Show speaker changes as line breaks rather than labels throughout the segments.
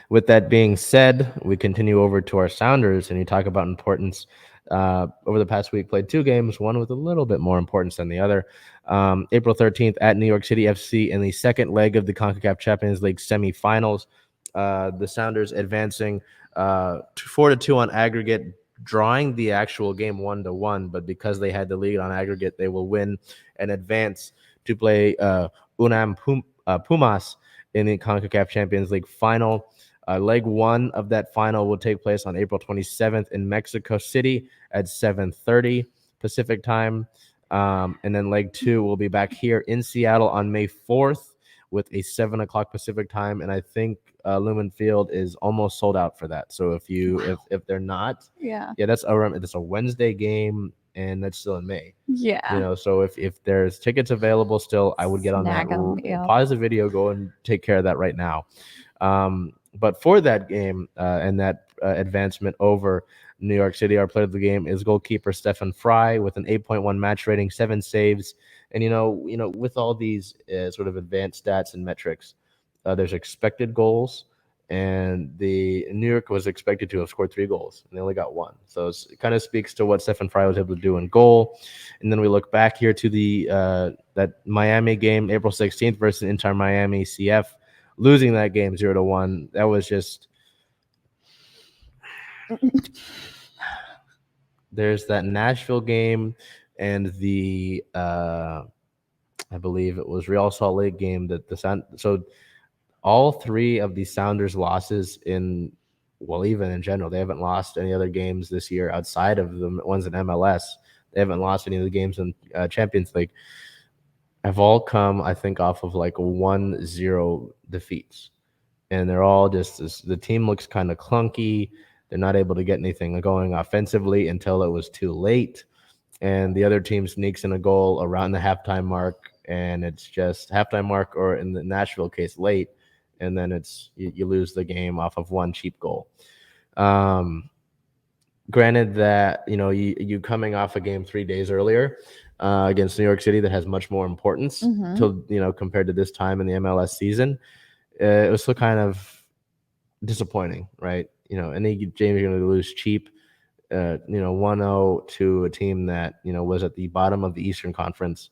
With that being said, we continue over to our Sounders, and you talk about importance. Over the past week, played two games, one with a little bit more importance than the other. April 13th at New York City FC in the second leg of the Concacaf Champions League semifinals. The Sounders advancing 4-2 on aggregate, drawing the actual game 1-1, but because they had the lead on aggregate, they will win and advance to play Pumas in the Concacaf Champions League Final. Leg one of that final will take place on April 27th in Mexico City at 7:30 Pacific time. And then leg two will be back here in Seattle on May 4th with a 7 o'clock Pacific time. And I think Lumen Field is almost sold out for that. So if they're not, that's a Wednesday game, and that's still in May.
Yeah.
So if there's tickets available still, I would get on that. Pause the video, go and take care of that right now. But for that game and that advancement over New York City, our player of the game is goalkeeper Stefan Fry with an 8.1 match rating, 7 saves. And, with all these sort of advanced stats and metrics, there's expected goals. And the New York was expected to have scored 3 goals, and they only got 1. So it kind of speaks to what Stefan Fry was able to do in goal. And then we look back here to the that Miami game, April 16th versus Inter Miami CF. Losing that game 0-1, that was just. There's that Nashville game and the I believe it was Real Salt Lake game that so all 3 of the Sounders losses even in general, they haven't lost any other games this year outside of the ones in MLS. They haven't lost any of the games in Champions League. Have all come, I think, off of like 1-0 defeats. And they're all just the team looks kind of clunky. They're not able to get anything going offensively until it was too late. And the other team sneaks in a goal around the halftime mark, and it's just halftime mark, or in the Nashville case, late. And then you lose the game off of one cheap goal. Granted that, you coming off a game 3 days earlier against New York City that has much more importance compared to this time in the MLS season, it was still kind of disappointing, right? Any game you're going to lose cheap, 1-0 to a team that, was at the bottom of the Eastern Conference.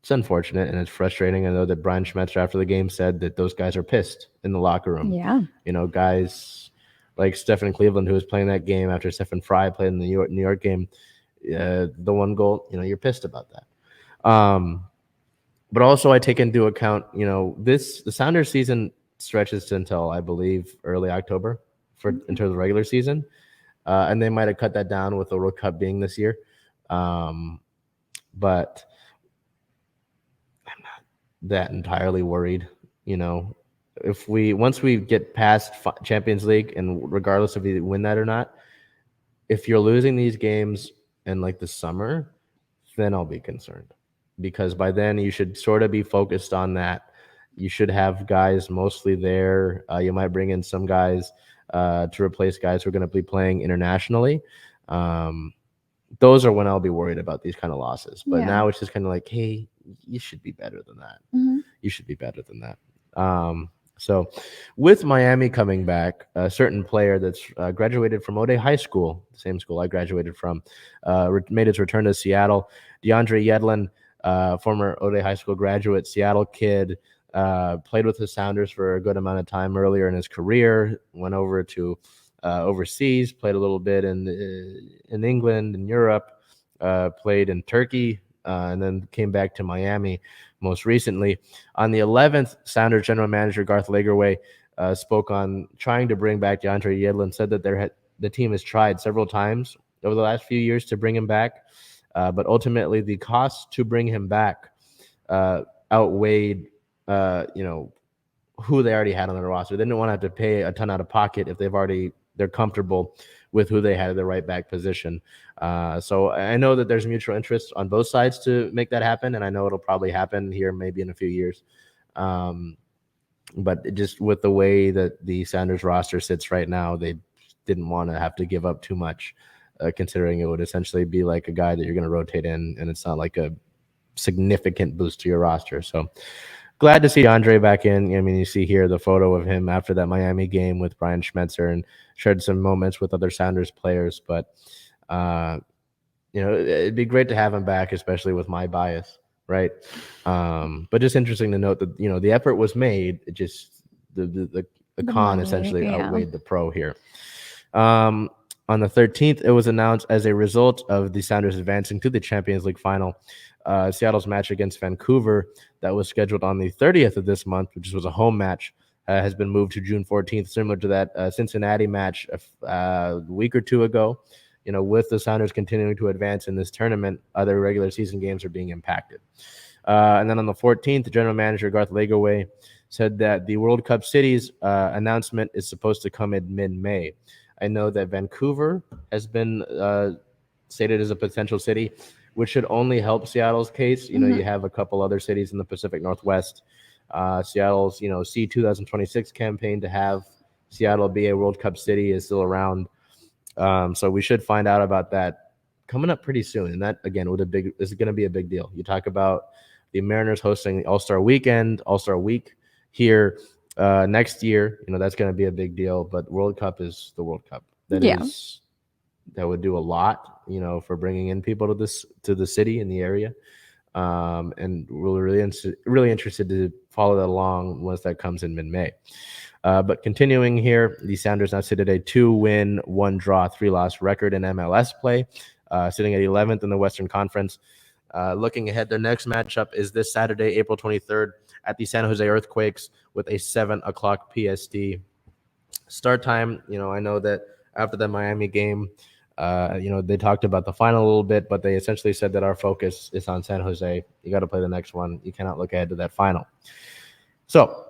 It's unfortunate and it's frustrating. I know that Brian Schmetzer after the game said that those guys are pissed in the locker room.
Yeah.
Guys like Stephen Cleveland, who was playing that game after Stephen Fry played in the New York game, the 1 goal, you're pissed about that. But also I take into account, the Sounders season stretches to until, I believe, early October in terms of regular season. And they might have cut that down with the World Cup being this year. But I'm not that entirely worried. Once we get past Champions League, and regardless if you win that or not, if you're losing these games in like the summer, then I'll be concerned, because by then you should sort of be focused on that. You should have guys mostly there. You might bring in some guys to replace guys who are going to be playing internationally. Those are when I'll be worried about these kind of losses. But now it's just kind of like, hey, you should be better than that.
Mm-hmm.
You should be better than that. So with Miami coming back, a certain player that's graduated from Ode High School, the same school I graduated from, made his return to Seattle. DeAndre Yedlin, former Ode High School graduate, Seattle kid, played with the Sounders for a good amount of time earlier in his career, went over to overseas, played a little bit in England and Europe, played in Turkey, and then came back to Miami most recently. On the 11th, Sounders general manager Garth Lagerwey spoke on trying to bring back DeAndre Yedlin, said that the team has tried several times over the last few years to bring him back, but ultimately the cost to bring him back outweighed who they already had on their roster. They didn't want to have to pay a ton out of pocket if they're comfortable with who they had at the right back position. So I know that there's mutual interest on both sides to make that happen, and I know it'll probably happen here maybe in a few years. But just with the way that the Sounders roster sits right now, they didn't want to have to give up too much, considering it would essentially be like a guy that you're going to rotate in, and it's not like a significant boost to your roster. So glad to see Andre back in. I mean, you see here the photo of him after that Miami game with Brian Schmetzer and shared some moments with other Sounders players. But, it'd be great to have him back, especially with my bias, right? But just interesting to note that, the effort was made. It just, the con
money,
essentially
yeah.
outweighed the pro here. On the 13th, it was announced as a result of the Sounders advancing to the Champions League Final. Seattle's match against Vancouver that was scheduled on the 30th of this month, which was a home match, has been moved to June 14th, similar to that Cincinnati match a week or two ago. With the Sounders continuing to advance in this tournament, other regular season games are being impacted. And then on the 14th, General Manager Garth Lagerwey said that the World Cup cities announcement is supposed to come in mid-May. I know that Vancouver has been stated as a potential city, which should only help Seattle's case. You have a couple other cities in the Pacific Northwest. Seattle's, C 2026 campaign to have Seattle be a World Cup city is still around. So we should find out about that coming up pretty soon. And that, again, is going to be a big deal. You talk about the Mariners hosting the All-Star Weekend, All-Star Week here next year. That's going to be a big deal. But World Cup is the World Cup. That would do a lot, for bringing in people to the city and the area. And we're really interested to follow that along once that comes in mid-May. But continuing here, the Sounders now sit at a 2-win, 1-draw, 3-loss record in MLS play, sitting at 11th in the Western Conference. Looking ahead, their next matchup is this Saturday, April 23rd, at the San Jose Earthquakes with a 7 o'clock PST start time. I know that after the Miami game, they talked about the final a little bit, but they essentially said that our focus is on San Jose. You got to play the next one. You cannot look ahead to that final. So